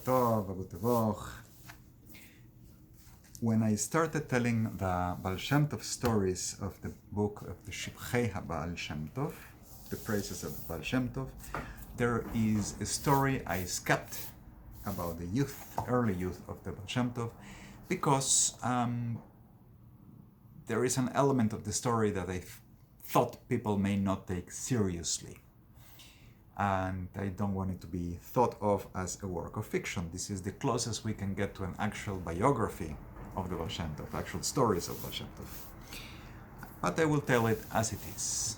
Tov, Abu Tevoch. When I started telling the Baal Shem Tov stories of the book of the Shibchei Baal Shem Tov, the praises of Baal Shem Tov, there is a story I skipped about the early youth of the Baal Shem Tov, because there is an element of the story that I thought people may not take seriously. And I don't want it to be thought of as a work of fiction. This is the closest we can get to an actual biography of the Baal Shem Tov, actual stories of Baal Shem Tov. But I will tell it as it is.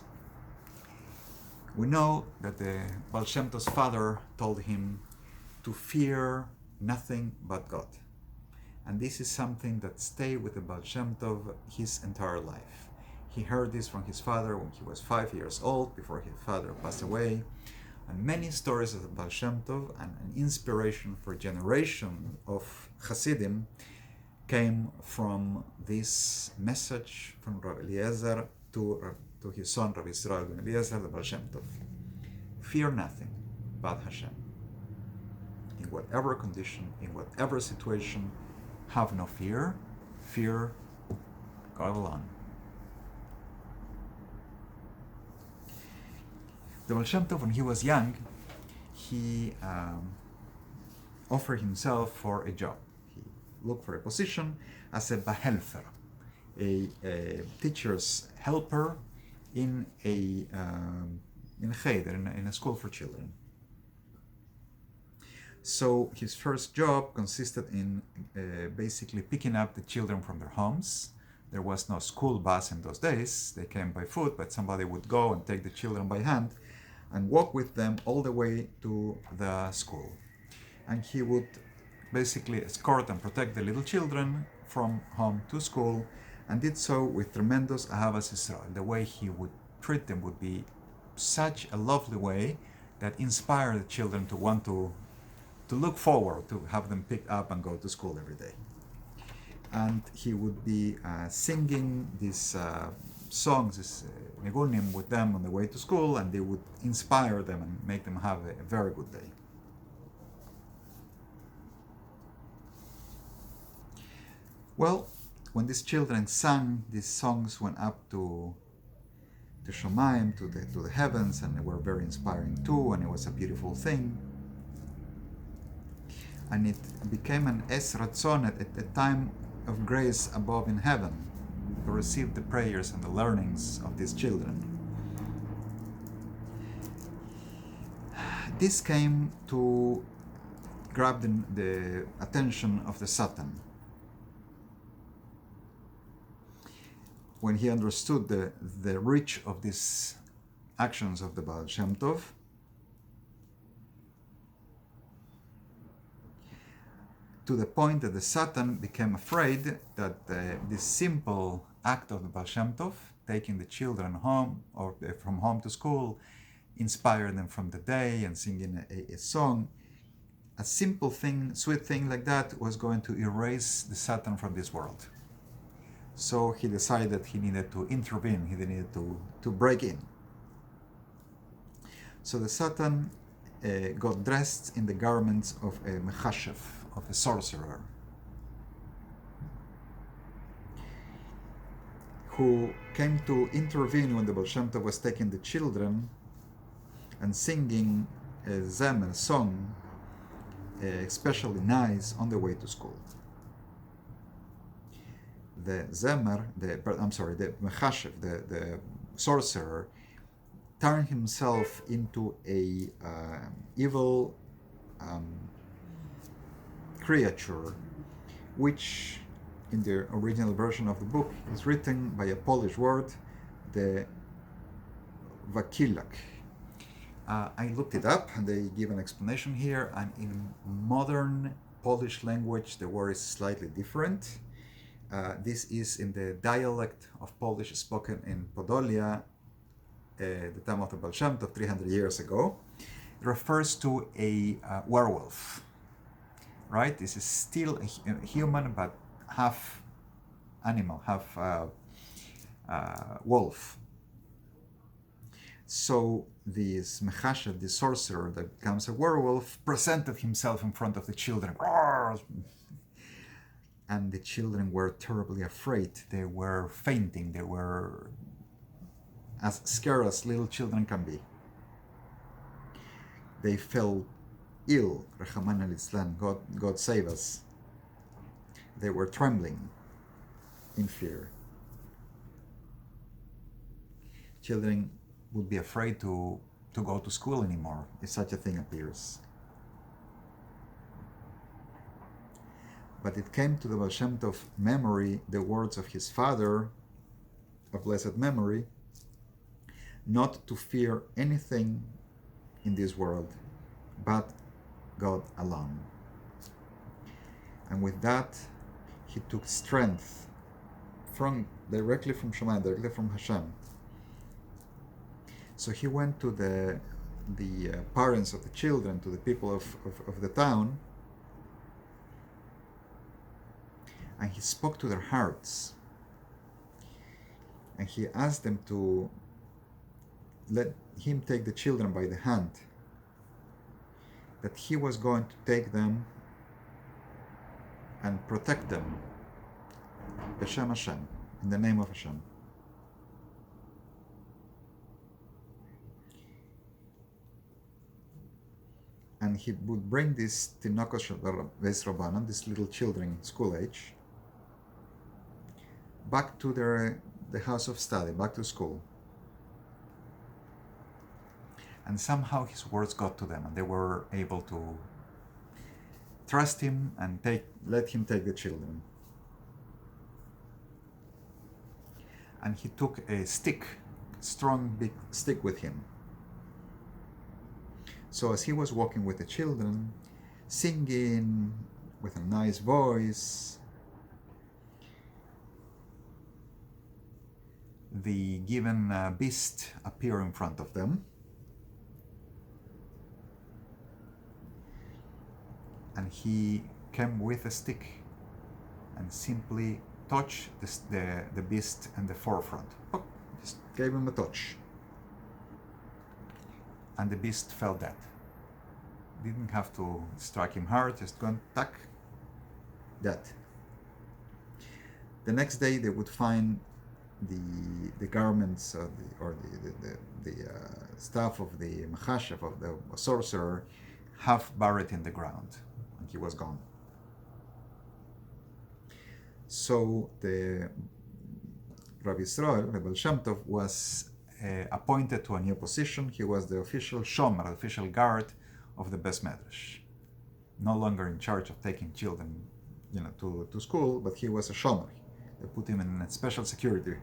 We know that the Baal Shem Tov's father told him to fear nothing but God. And this is something that stayed with the Baal Shem Tov his entire life. He heard this from his father when he was 5 years old, before his father passed away. And many stories of the Baal Shem Tov and an inspiration for a generation of Hasidim came from this message from Rabbi Eliezer to his son Rabbi Israel ben Eliezer, the Baal Shem Tov. Fear nothing but Hashem. In whatever condition, in whatever situation, have no fear. Fear God alone. The Baal Shem Tov, when he was young, he offered himself for a job. He looked for a position as a Behelfer, a teacher's helper in a cheder, in a school for children. So his first job consisted in basically picking up the children from their homes. There was no school bus in those days. They came by foot, but somebody would go and take the children by hand and walk with them all the way to the school. And he would basically escort and protect the little children from home to school, and did so with tremendous ahavas Israel. The way he would treat them would be such a lovely way that inspired the children to want to look forward to have them picked up and go to school every day. And he would be singing these songs, these nigunim with them on the way to school, and they would inspire them and make them have a very good day. Well, when these children sang, these songs went up to Shomayim, to the heavens, and they were very inspiring too, and it was a beautiful thing. And it became an Es Ratzon, at a time of grace above in heaven, to receive the prayers and the learnings of these children. This came to grab the attention of the Saturn. When he understood the reach of these actions of the Baal Shem Tov, to the point that the Saturn became afraid that this simple act of the Baal Shem Tov, taking the children home or from home to school, inspired them from the day and singing a song, a simple thing, sweet thing like that was going to erase the Saturn from this world. So he decided he needed to intervene, he needed to break in. So the Saturn got dressed in the garments of a mechashev, of a sorcerer, who came to intervene when the Baal Shem Tov was taking the children and singing a zemer, song, especially nice, on the way to school. The zemer, the mechashev, the sorcerer, turned himself into a evil creature, which in the original version of the book is written by a Polish word, the Valilak. I looked it up and they give an explanation here, and in modern Polish language the word is slightly different. This is in the dialect of Polish spoken in Podolia, the time of the Baal Shem Tov 300 years ago. It refers to a werewolf. Right? This is still a human, but half animal, half wolf. So this Mechashev, this sorcerer that becomes a werewolf, presented himself in front of the children. And the children were terribly afraid. They were fainting. They were as scared as little children can be. They fell ill. Rahaman al-Islam, God save us. They were trembling in fear. Children would be afraid to go to school anymore if such a thing appears. But it came to the Baal Shem Tov memory the words of his father, of blessed memory, not to fear anything in this world but God alone. And with that, he took strength directly from Shemayim, directly from Hashem. So he went to the parents of the children, to the people of the town, and he spoke to their hearts. And he asked them to let him take the children by the hand, that he was going to take them and protect them, B'Shem Hashem, in the name of Hashem. And he would bring these Tinokos Beis Rabbanan, these little children, school age, back to the house of study, back to school. And somehow his words got to them, and they were able to trust him and let him take the children. And he took a strong big stick with him. So as he was walking with the children, singing with a nice voice, the given beast appeared in front of them. And he came with a stick and simply touched the beast in the forefront. Just gave him a touch. And the beast fell dead. Didn't have to strike him hard, just gone, tack, dead. The next day they would find the garments or the stuff of the Mechashev, of the sorcerer, half buried in the ground, and he was gone. So the Rabbi Yisrael, the Baal Shem Tov, was appointed to a new position. He was the official shomer, the official guard of the Beis Medrash. No longer in charge of taking children, to school, but he was a shomer. They put him in special security.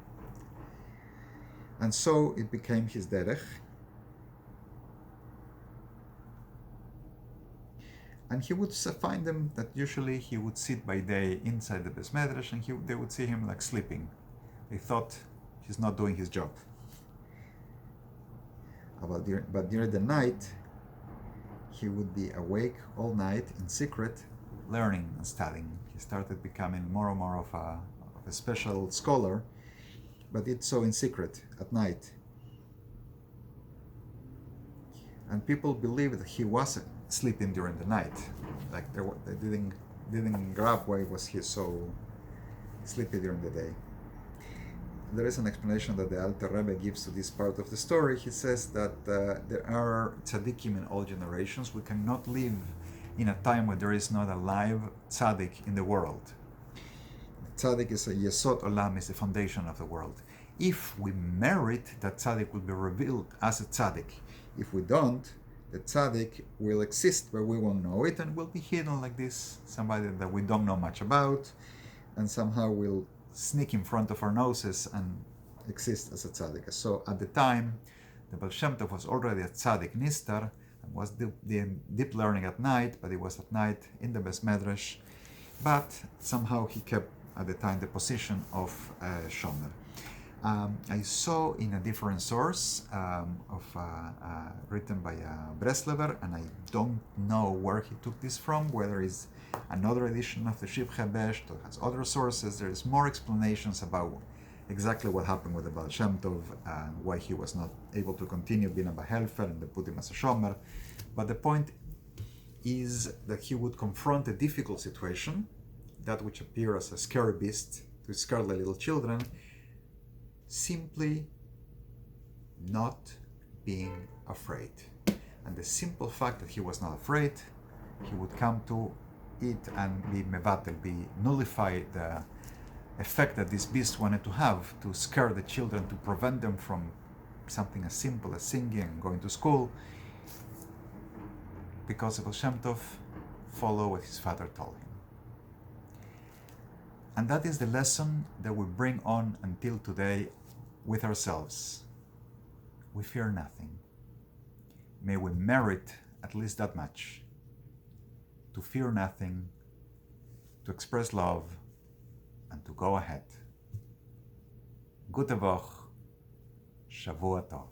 And so it became his derech. And he would find them that usually he would sit by day inside the Beis Medrash, and they would see him like sleeping. They thought he's not doing his job. But during the night, he would be awake all night in secret, learning and studying. He started becoming more and more of a special scholar, but did so in secret at night. And people believed that he wasn't sleeping during the night. Like they didn't grab why was he so sleepy during the day. There is an explanation that the Alter Rebbe gives to this part of the story. He says that there are tzaddikim in all generations. We cannot live in a time where there is not a live tzaddik in the world. Tzaddik is a yesod olam, is the foundation of the world. If we merit, that tzaddik will be revealed as a tzaddik. If we don't, the tzaddik will exist, but we won't know it, and will be hidden like this, somebody that we don't know much about, and somehow will sneak in front of our noses and exist as a tzaddik. So at the time, the Baal Shem Tov was already a tzaddik nistar, and was doing deep learning at night, but it was at night in the Beis Medrash. But somehow he kept at the time the position of shomer. I saw in a different source written by Breslever, and I don't know where he took this from, whether it's another edition of the Shib Chebesh or has other sources. There is more explanations about exactly what happened with the Baal Shem Tov and why he was not able to continue being a Bahelfer and they put him as a Shomer. But the point is that he would confront a difficult situation, that which appears as a scary beast to scare the little children, simply not being afraid. And the simple fact that he was not afraid, he would come to it and be mevatel, be nullify the effect that this beast wanted to have, to scare the children, to prevent them from something as simple as singing and going to school, because Baal Shem Tov followed what his father told him. And that is the lesson that we bring on until today with ourselves. We fear nothing. May we merit at least that much, to fear nothing, to express love, and to go ahead. Gute Woche, Shavua Tov.